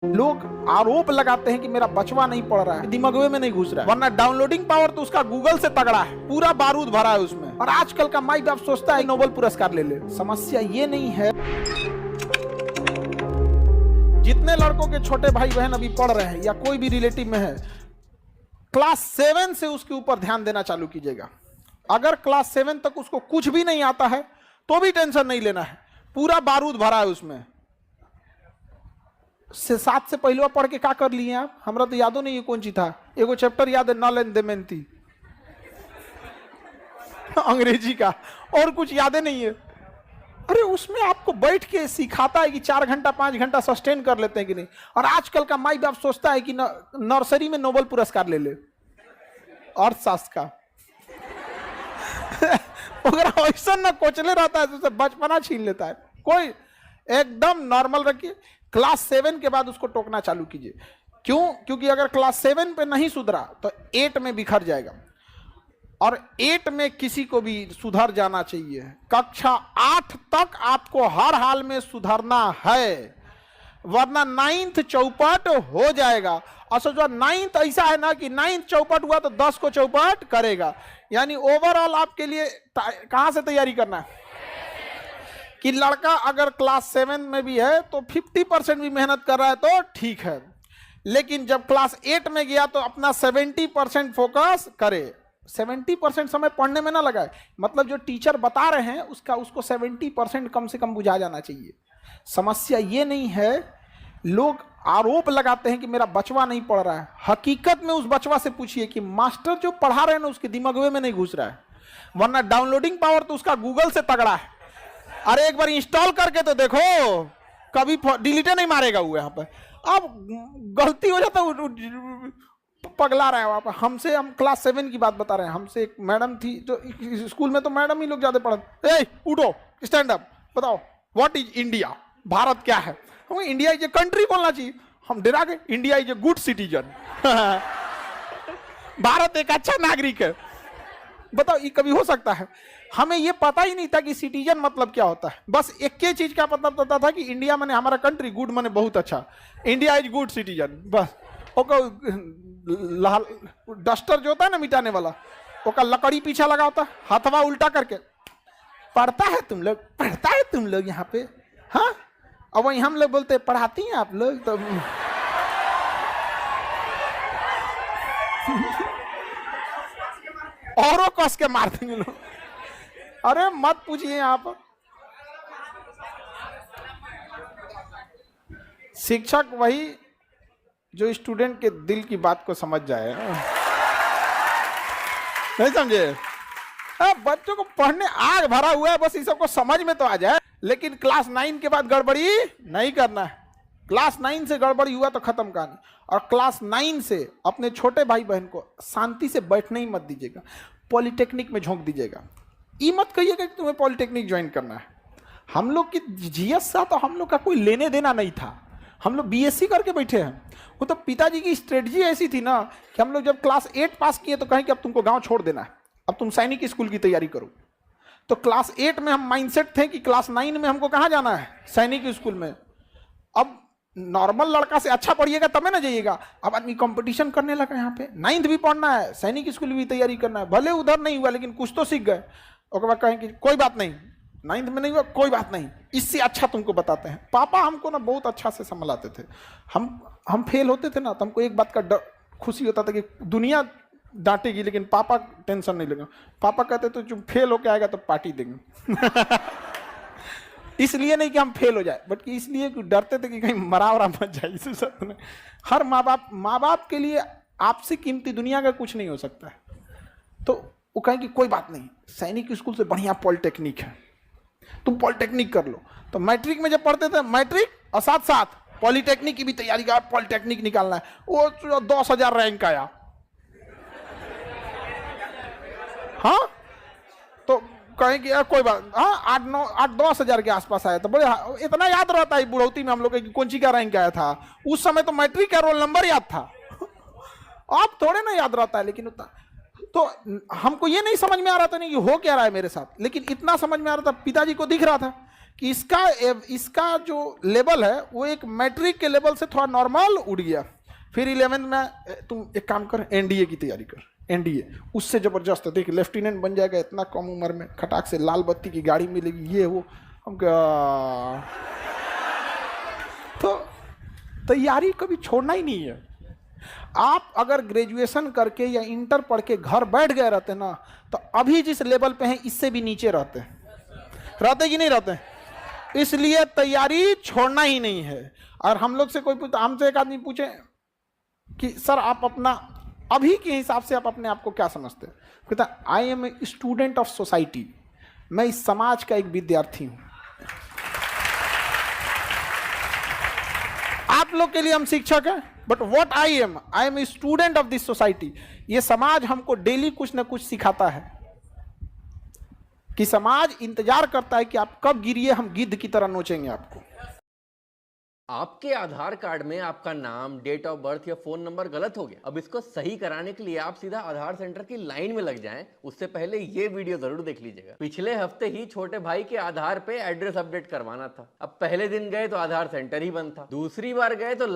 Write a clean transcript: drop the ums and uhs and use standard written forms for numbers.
लोग आरोप लगाते हैं कि मेरा बचवा नहीं पढ़ रहा है, दिमागवे में नहीं घुस रहा है, वरना डाउनलोडिंग पावर तो उसका गूगल से तगड़ा है, पूरा बारूद भरा है उसमें। और आजकल का माई बाप सोचता है नोबेल पुरस्कार ले ले। समस्या ये नहीं है, जितने लड़कों के छोटे भाई बहन अभी पढ़ रहे हैं या कोई भी रिलेटिव में है, क्लास 7 से उसके ऊपर ध्यान देना चालू कीजिएगा। अगर क्लास 7 तक उसको कुछ भी नहीं आता है तो भी टेंशन नहीं लेना है, पूरा बारूद भरा है उसमें। 7 से पहले पढ़ के क्या कर लिए आप? हमरा तो यादो नहीं है कौन सी था, एगो चैप्टर याद है, नल एंड दमयंती अंग्रेजी का, और कुछ याद नहीं है। अरे उसमें आपको बैठ के सिखाता है कि 4 घंटा 5 घंटा सस्टेन कर लेते हैं कि नहीं। और आजकल का माई बाप सोचता है कि नर्सरी में नोबेल पुरस्कार ले ले अर्थशास्त्र का अगर ऐसा ना कोचले रहता है तो उसे बचपना छीन लेता है। कोई एकदम नॉर्मल रखिए, क्लास 7 के बाद उसको टोकना चालू कीजिए। क्यों? क्योंकि अगर क्लास 7 पे नहीं सुधरा तो 8 में बिखर जाएगा, और 8 में किसी को भी सुधर जाना चाहिए। कक्षा 8 तक आपको हर हाल में सुधरना है, वरना 9th चौपट हो जाएगा। और सोचो 9th ऐसा है ना कि 9th चौपट हुआ तो 10 को चौपट करेगा। यानी ओवरऑल आपके लिए कहां से तैयारी करना है कि लड़का अगर क्लास 7 में भी है तो 50% भी मेहनत कर रहा है तो ठीक है, लेकिन जब क्लास 8 में गया तो अपना 70% फोकस करे। 70% समय पढ़ने में ना लगाए, मतलब जो टीचर बता रहे हैं उसको 70% कम से कम बुझा जाना चाहिए। समस्या ये नहीं है, लोग आरोप लगाते हैं कि मेरा बचवा नहीं पढ़ रहा है। हकीकत में उस बचवा से पूछिए कि मास्टर जो पढ़ा रहे हैं ना उसके दिमागवे में नहीं घुस रहा है, वरना डाउनलोडिंग पावर तो उसका गूगल से तगड़ा है। अरे एक बार इंस्टॉल करके तो देखो, कभी डिलीटे नहीं मारेगा वो। यहाँ पर अब गलती हो जाता है, पगला रहा है वहाँ पर। हम क्लास 7 की बात बता रहे हैं। हमसे एक मैडम थी, जो स्कूल में तो मैडम ही लोग ज्यादा पढ़ते। ए उठो, स्टैंड अप, बताओ व्हाट इज इंडिया, भारत क्या है? हमें इंडिया इज ए कंट्री बोलना चाहिए। हम डरा गए, India is a good citizen Bharat एक अच्छा नागरिक है। बताओ ये कभी हो सकता है? हमें ये पता ही नहीं था कि सिटीजन मतलब क्या होता है। बस एक ही चीज का पता था कि इंडिया माने हमारा कंट्री, गुड माने बहुत अच्छा, इंडिया इज गुड सिटीजन। बस लाल डस्टर जो होता है ना मिटाने वाला, ओका लकड़ी पीछा लगा होता, हाथवा उल्टा करके पढ़ता है तुम लोग यहाँ पे, हाँ? अब वही हम लोग बोलते पढ़ाती हैं आप लोग तो औरों कस के मार देंगे लोग। अरे मत पूछिए आप। शिक्षक वही जो स्टूडेंट के दिल की बात को समझ जाए, नहीं समझे? बच्चों को पढ़ने आग भरा हुआ है, बस इस सबको समझ में तो आ जाए। लेकिन क्लास 9 के बाद गड़बड़ी नहीं करना है। क्लास 9 से गड़बड़ी हुआ तो खत्म कहानी। और क्लास 9 से अपने छोटे भाई बहन को शांति से बैठने ही मत दीजिएगा, पॉलिटेक्निक में झोंक दीजिएगा। ये मत कहिएगा कि तुम्हें पॉलिटेक्निक ज्वाइन करना है। हम लोग की जीएस सा तो हम लोग का कोई लेने देना नहीं था, हम लोग बीएससी करके बैठे हैं। वो तो पिताजी की स्ट्रेटजी ऐसी थी ना कि हम लोग जब क्लास 8 पास किए तो कहें कि अब तुमको गांव छोड़ देना है, अब तुम सैनिक स्कूल की तैयारी करो। तो क्लास 8 में हम माइंडसेट थे कि क्लास 9 में हमको कहाँ जाना है, सैनिक स्कूल में। अब नॉर्मल लड़का से अच्छा पढ़िएगा तब ना जाइएगा। अब आदमी कंपटीशन करने लगा, यहाँ पे 9th भी पढ़ना है, सैनिक स्कूल भी तैयारी करना है। भले उधर नहीं हुआ लेकिन कुछ तो सीख गए। और बाद कहें कि कोई बात नहीं, 9th में नहीं हुआ कोई बात नहीं, इससे अच्छा तुमको बताते हैं। पापा हमको ना बहुत अच्छा से संभलाते थे। हम फेल होते थे ना तो हमको एक बात का खुशी होता था कि दुनिया डांटेगी लेकिन पापा टेंशन नहीं लेगा। पापा कहते तो जो फेल होके आएगा तो पार्टी देंगे इसलिए नहीं कि हम फेल हो जाए, बट इसलिए कि डरते थे कि कहीं मरा वरा मत जाए। इस सब में हर माँ बाप के लिए आपसे कीमती दुनिया का कुछ नहीं हो सकता है। तो वो कहें कि कोई बात नहीं, सैनिक स्कूल से बढ़िया पॉलिटेक्निक है, तुम पॉलिटेक्निक कर लो। तो मैट्रिक में जब पढ़ते थे, मैट्रिक और साथ साथ पॉलिटेक्निक की भी तैयारी कर, पॉलिटेक्निक निकालना है। वो 10,000 रैंक आया, हाँ? तो कहें कि कोई बात, हाँ 8-10 हजार के आसपास आया। तो बड़े इतना याद रहता है बुढ़ौती में हम लोग कौन सी का रैंक आया था। उस समय तो मैट्रिक का रोल नंबर याद था अब थोड़े ना याद रहता है। लेकिन उतना तो हमको ये नहीं समझ में आ रहा था नहीं कि हो क्या रहा है मेरे साथ, लेकिन इतना समझ में आ रहा था, पिताजी को दिख रहा था कि इसका जो लेवल है वो एक मैट्रिक के लेवल से थोड़ा नॉर्मल उड़ गया। फिर 11th में तुम एक काम कर, एनडीए की तैयारी कर, एनडीए उससे जबरदस्त है, देख लेफ्टिनेंट बन जाएगा इतना कम उम्र में, खटाक से लाल बत्ती की गाड़ी मिलेगी, ये वो। हम क्या, तो तैयारी कभी छोड़ना ही नहीं है। आप अगर ग्रेजुएशन करके या इंटर पढ़ के घर बैठ गए रहते ना, तो अभी जिस लेवल पे हैं इससे भी नीचे रहते कि नहीं रहते। इसलिए तैयारी छोड़ना ही नहीं है। और हम लोग से कोई हमसे एक आदमी पूछे कि सर आप अपना अभी के हिसाब से आप अपने आप को क्या समझते हैं, कहता I am a student of society, मैं इस समाज का एक विद्यार्थी हूं। आप लोग के लिए हम शिक्षक हैं, but what I am a student of this society. ये समाज हमको डेली कुछ ना कुछ सिखाता है, कि समाज इंतजार करता है कि आप कब गिरिए, हम गिद्ध की तरह नोचेंगे आपको। आपके आधार कार्ड में आपका नाम, डेट ऑफ बर्थ या फोन नंबर गलत हो गया। अब इसको सही कराने के लिए आप सीधा आधार सेंटर की लाइन में लग जाएं। उससे पहले ये वीडियो जरूर देख लीजिएगा। पिछले हफ्ते ही छोटे भाई के आधार पे एड्रेस अपडेट करवाना था। अब पहले दिन गए तो आधार सेंटर ही बंद था, दूसरी बार गए तो